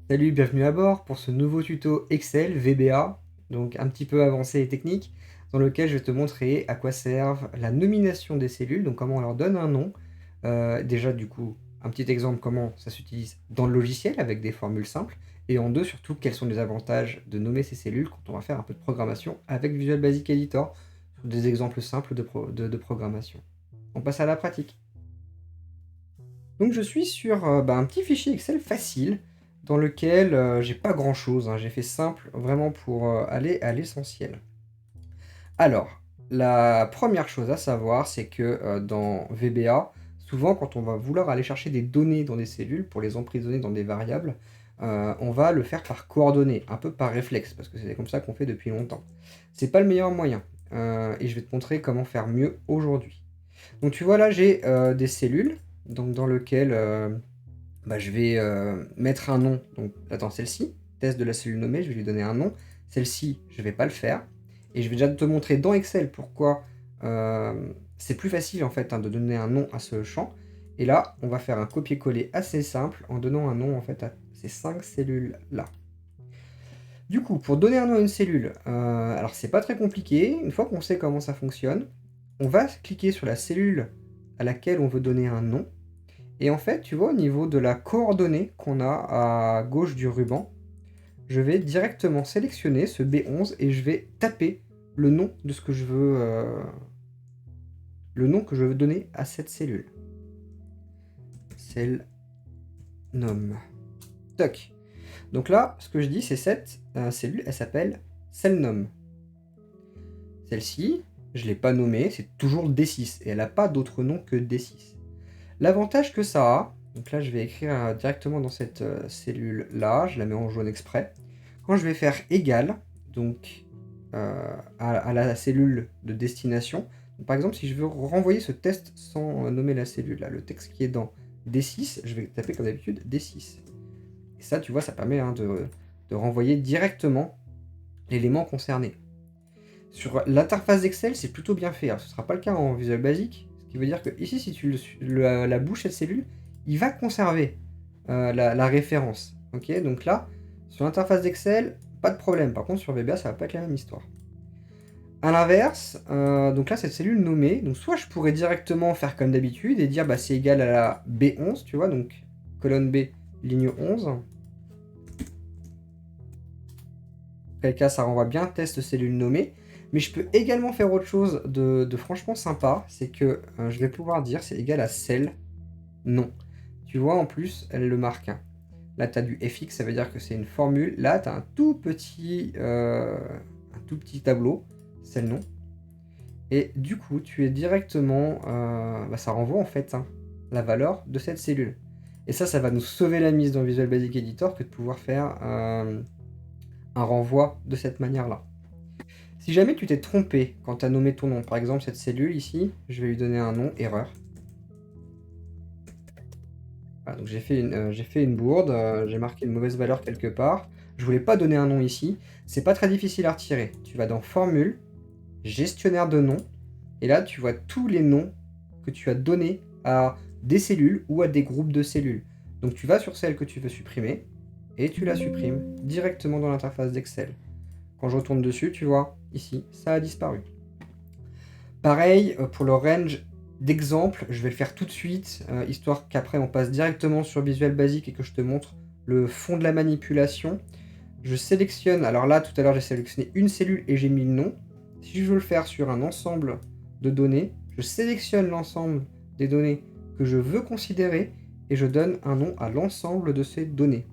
Salut, bienvenue à bord pour ce nouveau tuto Excel VBA, donc un petit peu avancé et technique, dans lequel je vais te montrer à quoi servent la nomination des cellules, donc comment on leur donne un nom. Déjà du coup, un petit exemple comment ça s'utilise dans le logiciel avec des formules simples, et en deux surtout quels sont les avantages de nommer ces cellules quand on va faire un peu de programmation avec Visual Basic Editor, sur des exemples simples de programmation. On passe à la pratique. Donc je suis sur un petit fichier Excel facile dans lequel j'ai pas grand chose, hein. J'ai fait simple vraiment pour aller à l'essentiel. Alors, la première chose à savoir, c'est que dans VBA, souvent quand on va vouloir aller chercher des données dans des cellules pour les emprisonner dans des variables, on va le faire par coordonnées, un peu par réflexe, parce que c'est comme ça qu'on fait depuis longtemps. C'est pas le meilleur moyen, et je vais te montrer comment faire mieux aujourd'hui. Donc tu vois là, j'ai des cellules donc, dans lesquelles je vais mettre un nom. Donc attends, celle-ci, test de la cellule nommée, je vais lui donner un nom. Celle-ci, je ne vais pas le faire. Et je vais déjà te montrer dans Excel pourquoi c'est plus facile en fait de donner un nom à ce champ. Et là, on va faire un copier-coller assez simple en donnant un nom en fait à ces 5 cellules-là. Du coup, pour donner un nom à une cellule, alors c'est pas très compliqué. Une fois qu'on sait comment ça fonctionne, on va cliquer sur la cellule à laquelle on veut donner un nom. Et en fait, tu vois, au niveau de la coordonnée qu'on a à gauche du ruban, je vais directement sélectionner ce B11 et je vais taper le nom de ce que je veux, le nom que je veux donner à cette cellule. Cell nom. Toc. Donc là, ce que je dis, c'est cette cellule, elle s'appelle cell nom. Celle-ci, je ne l'ai pas nommée, c'est toujours D6 et elle n'a pas d'autre nom que D6. L'avantage que ça a, donc là je vais écrire directement dans cette cellule-là, je la mets en jaune exprès. Quand je vais faire égal, donc à la cellule de destination, donc, par exemple si je veux renvoyer ce test sans nommer la cellule, là, le texte qui est dans D6, je vais taper comme d'habitude D6. Et ça, tu vois, ça permet de renvoyer directement l'élément concerné. Sur l'interface d'Excel, c'est plutôt bien fait. Alors, ce ne sera pas le cas en Visual Basic, ce qui veut dire que ici, si tu la bouches cette cellule, il va conserver la référence. Ok, donc là, sur l'interface d'Excel, pas de problème. Par contre, sur VBA, ça va pas être la même histoire. A l'inverse, donc là, cette cellule nommée, donc soit je pourrais directement faire comme d'habitude et dire c'est égal à la B11, tu vois, donc colonne B, ligne 11. Quel cas, ça renvoie bien test cellule nommée. Mais je peux également faire autre chose de franchement sympa, c'est que je vais pouvoir dire c'est égal à cell non. Tu vois, en plus, elle le marque. Hein. Là, tu as du fx, ça veut dire que c'est une formule. Là, tu as un tout petit tableau, cell non. Et du coup, tu es directement... ça renvoie en fait la valeur de cette cellule. Et ça va nous sauver la mise dans Visual Basic Editor que de pouvoir faire un renvoi de cette manière-là. Si jamais tu t'es trompé quand tu as nommé ton nom, par exemple cette cellule ici, je vais lui donner un nom, erreur. Voilà, donc j'ai fait une bourde, j'ai marqué une mauvaise valeur quelque part. Je voulais pas donner un nom ici. C'est pas très difficile à retirer. Tu vas dans Formule, Gestionnaire de noms, et là tu vois tous les noms que tu as donnés à des cellules ou à des groupes de cellules. Donc tu vas sur celle que tu veux supprimer, et tu la supprimes directement dans l'interface d'Excel. Quand je retourne dessus, tu vois, ici, ça a disparu. Pareil, pour le range d'exemple, je vais le faire tout de suite, histoire qu'après on passe directement sur Visual Basic et que je te montre le fond de la manipulation. Je sélectionne, alors là tout à l'heure j'ai sélectionné une cellule et j'ai mis le nom. Si je veux le faire sur un ensemble de données, je sélectionne l'ensemble des données que je veux considérer et je donne un nom à l'ensemble de ces données.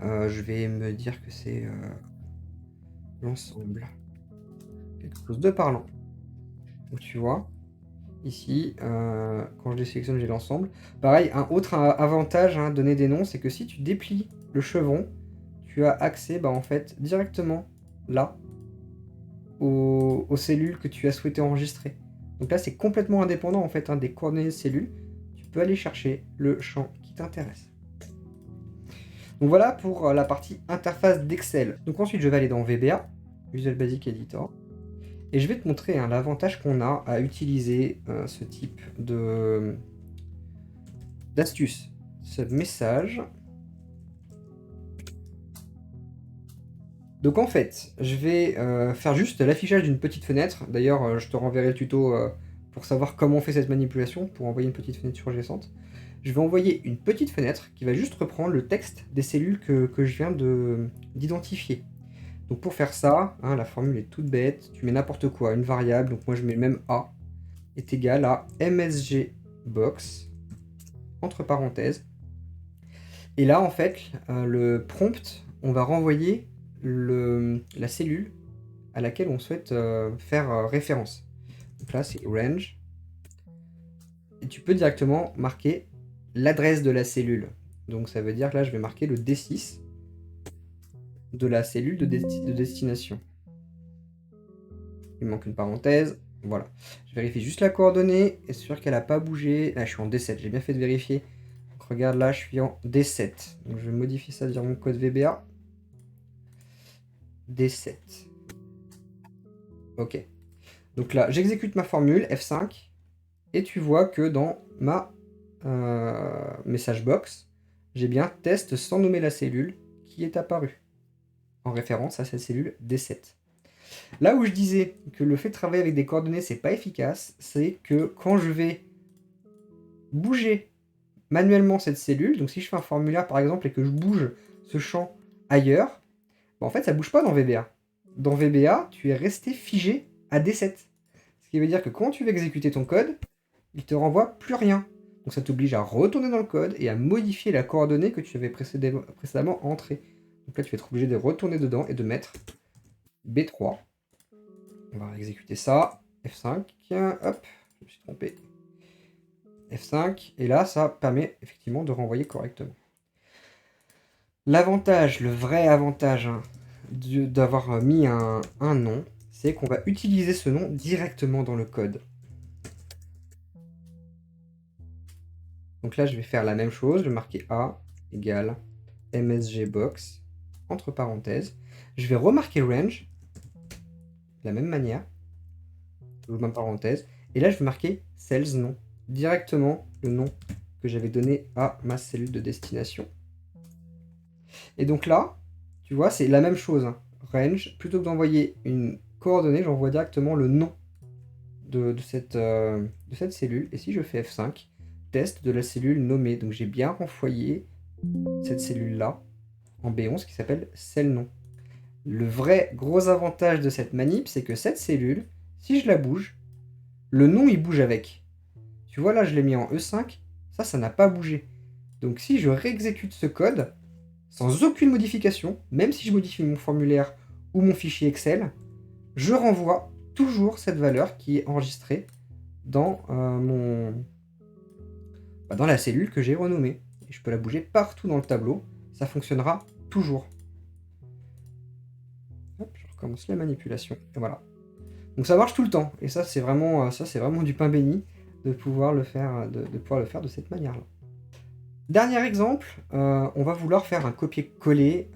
Je vais me dire que c'est l'ensemble. Quelque chose de parlant. Donc tu vois, ici, quand je les sélectionne, j'ai l'ensemble. Pareil, un autre avantage, donner des noms, c'est que si tu déplies le chevron, tu as accès en fait directement là aux cellules que tu as souhaité enregistrer. Donc là, c'est complètement indépendant en fait des coordonnées de cellules. Tu peux aller chercher le champ qui t'intéresse. Donc voilà pour la partie interface d'Excel. Donc ensuite, je vais aller dans VBA, Visual Basic Editor. Et je vais te montrer l'avantage qu'on a à utiliser ce type d'astuce. Ce message, Donc en fait, je vais faire juste l'affichage d'une petite fenêtre. D'ailleurs, je te renverrai le tuto pour savoir comment on fait cette manipulation, pour envoyer une petite fenêtre surgissante. Je vais envoyer une petite fenêtre qui va juste reprendre le texte des cellules que je viens d'identifier. Donc pour faire ça, hein, la formule est toute bête, tu mets n'importe quoi, une variable, donc moi je mets même A, est égal à msgbox, entre parenthèses. Et là, en fait, le prompt, on va renvoyer la cellule à laquelle on souhaite faire référence. Donc là, c'est range. Et tu peux directement marquer l'adresse de la cellule. Donc ça veut dire que là, je vais marquer le D6 de la cellule de destination. Il me manque une parenthèse. Voilà. Je vérifie juste la coordonnée. Est sûr qu'elle n'a pas bougé. Là, je suis en D7. J'ai bien fait de vérifier. Donc, regarde, là, je suis en D7. Donc, je vais modifier ça sur mon code VBA. D7. Ok. Donc là, j'exécute ma formule, F5. Et tu vois que dans ma message box, j'ai bien test sans nommer la cellule qui est apparue. En référence à cette cellule D7. Là où je disais que le fait de travailler avec des coordonnées, c'est pas efficace, c'est que quand je vais bouger manuellement cette cellule, donc si je fais un formulaire par exemple et que je bouge ce champ ailleurs, bah en fait ça bouge pas dans VBA. Dans VBA, tu es resté figé à D7. Ce qui veut dire que quand tu veux exécuter ton code, il te renvoie plus rien. Donc ça t'oblige à retourner dans le code et à modifier la coordonnée que tu avais précédemment entrée. Donc là tu vas être obligé de retourner dedans et de mettre B3. On va exécuter ça. F5. Hop, je me suis trompé. F5. Et là, ça permet effectivement de renvoyer correctement. L'avantage, le vrai avantage hein, d'avoir mis un nom, c'est qu'on va utiliser ce nom directement dans le code. Donc là, je vais faire la même chose. Je vais marquer A égale msgbox, entre parenthèses. Je vais remarquer range, de la même manière. Toujours même parenthèse. Et là, je vais marquer cells nom, directement le nom que j'avais donné à ma cellule de destination. Et donc là, tu vois, c'est la même chose. Hein. Range, plutôt que d'envoyer une coordonnée, j'envoie directement le nom de cette cellule. Et si je fais F5, test de la cellule nommée. Donc j'ai bien renvoyé cette cellule-là en B11 qui s'appelle cell nom. Le vrai gros avantage de cette manip, c'est que cette cellule, si je la bouge, le nom il bouge avec. Tu vois là, je l'ai mis en E5, ça n'a pas bougé. Donc si je réexécute ce code, sans aucune modification, même si je modifie mon formulaire ou mon fichier Excel, je renvoie toujours cette valeur qui est enregistrée dans, dans la cellule que j'ai renommée. Et je peux la bouger partout dans le tableau, ça fonctionnera toujours. Hop, je recommence la manipulation, et voilà. Donc ça marche tout le temps, et ça c'est vraiment du pain béni de pouvoir le faire de cette manière-là. Dernier exemple, on va vouloir faire un copier-coller,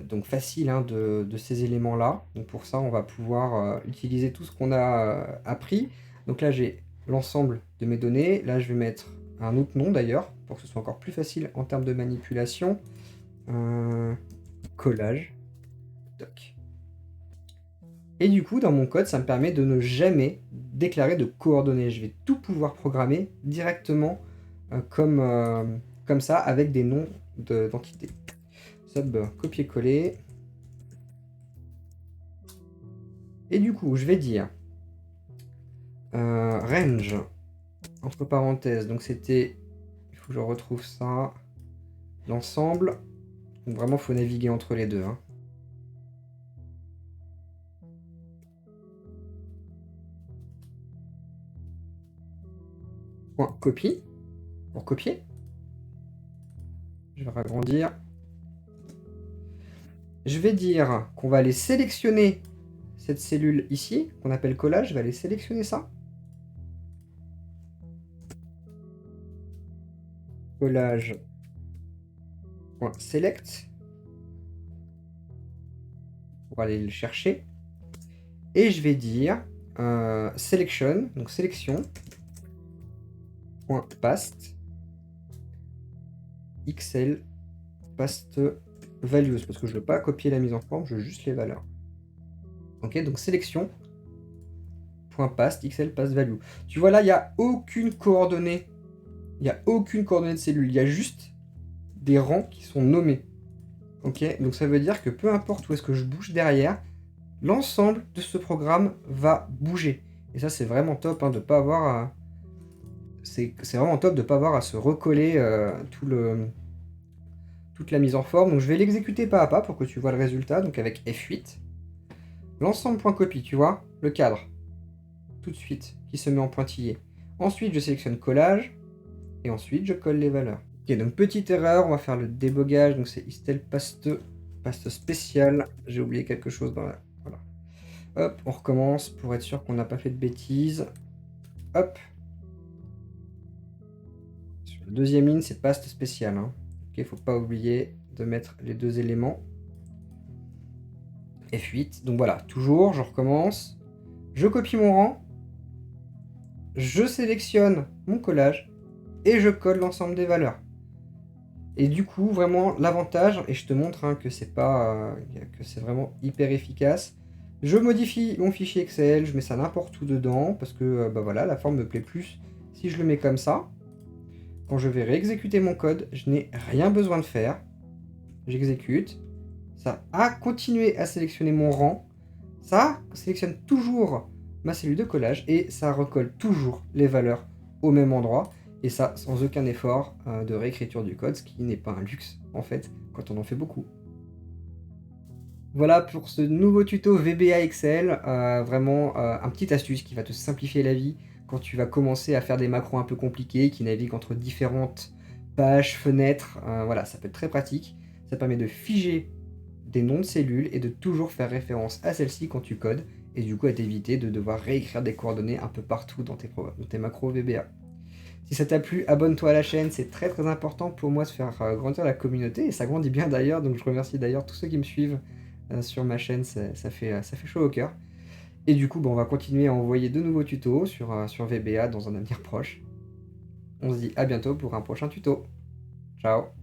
donc facile hein, de ces éléments-là. Donc pour ça, on va pouvoir utiliser tout ce qu'on a appris. Donc là, j'ai l'ensemble de mes données. Là, je vais mettre un autre nom d'ailleurs, pour que ce soit encore plus facile en termes de manipulation. Collage. Doc. Et du coup, dans mon code, ça me permet de ne jamais déclarer de coordonnées. Je vais tout pouvoir programmer directement comme ça, avec des noms d'entités. Sub copier-coller. Et du coup, je vais dire range, entre parenthèses. Donc c'était, il faut que je retrouve ça, l'ensemble. Donc vraiment, il faut naviguer entre les deux. Hein. Point copie, pour copier. Je vais agrandir. Je vais dire qu'on va aller sélectionner cette cellule ici, qu'on appelle collage. Je vais aller sélectionner ça. Collage.select. Pour aller le chercher. Et je vais dire selection, donc sélection. .past xl past values, parce que je ne veux pas copier la mise en forme, je veux juste les valeurs. Ok, donc sélection, point past, XL paste value. Tu vois là, il n'y a aucune coordonnée. Il n'y a aucune coordonnée de cellule, il y a juste des rangs qui sont nommés. Ok, donc ça veut dire que peu importe où est-ce que je bouge derrière, l'ensemble de ce programme va bouger. Et ça, c'est vraiment top de pas avoir à... C'est vraiment top de pas avoir à se recoller toute la mise en forme. Donc je vais l'exécuter pas à pas pour que tu vois le résultat. Donc avec F8, l'ensemble.copie, tu vois, le cadre, tout de suite, qui se met en pointillé. Ensuite, je sélectionne collage, et ensuite, je colle les valeurs. Ok, donc petite erreur, on va faire le débogage. Donc c'est istel paste spécial. J'ai oublié quelque chose dans la... Voilà. Hop, on recommence pour être sûr qu'on n'a pas fait de bêtises. Hop. Sur la deuxième ligne, c'est paste spécial. Ok, faut pas oublier de mettre les deux éléments. F8. Donc voilà, toujours, je recommence. Je copie mon rang. Je sélectionne mon collage. Et je colle l'ensemble des valeurs. Et du coup, vraiment, l'avantage, et je te montre que c'est pas que c'est vraiment hyper efficace. Je modifie mon fichier Excel, je mets ça n'importe où dedans, parce que bah voilà, la forme me plaît plus si je le mets comme ça. Quand je vais réexécuter mon code, je n'ai rien besoin de faire. J'exécute. Ça a continué à sélectionner mon rang. Ça sélectionne toujours ma cellule de collage et ça recolle toujours les valeurs au même endroit. Et ça, sans aucun effort de réécriture du code, ce qui n'est pas un luxe, en fait, quand on en fait beaucoup. Voilà pour ce nouveau tuto VBA Excel, vraiment un petit astuce qui va te simplifier la vie quand tu vas commencer à faire des macros un peu compliqués, qui naviguent entre différentes pages, fenêtres, voilà, ça peut être très pratique. Ça permet de figer des noms de cellules et de toujours faire référence à celles-ci quand tu codes, et du coup à t'éviter de devoir réécrire des coordonnées un peu partout dans tes macros VBA. Si ça t'a plu, abonne-toi à la chaîne, c'est très très important pour moi de faire grandir la communauté, et ça grandit bien d'ailleurs, donc je remercie d'ailleurs tous ceux qui me suivent sur ma chaîne, ça fait chaud au cœur. Et du coup, on va continuer à envoyer de nouveaux tutos sur VBA dans un avenir proche. On se dit à bientôt pour un prochain tuto. Ciao.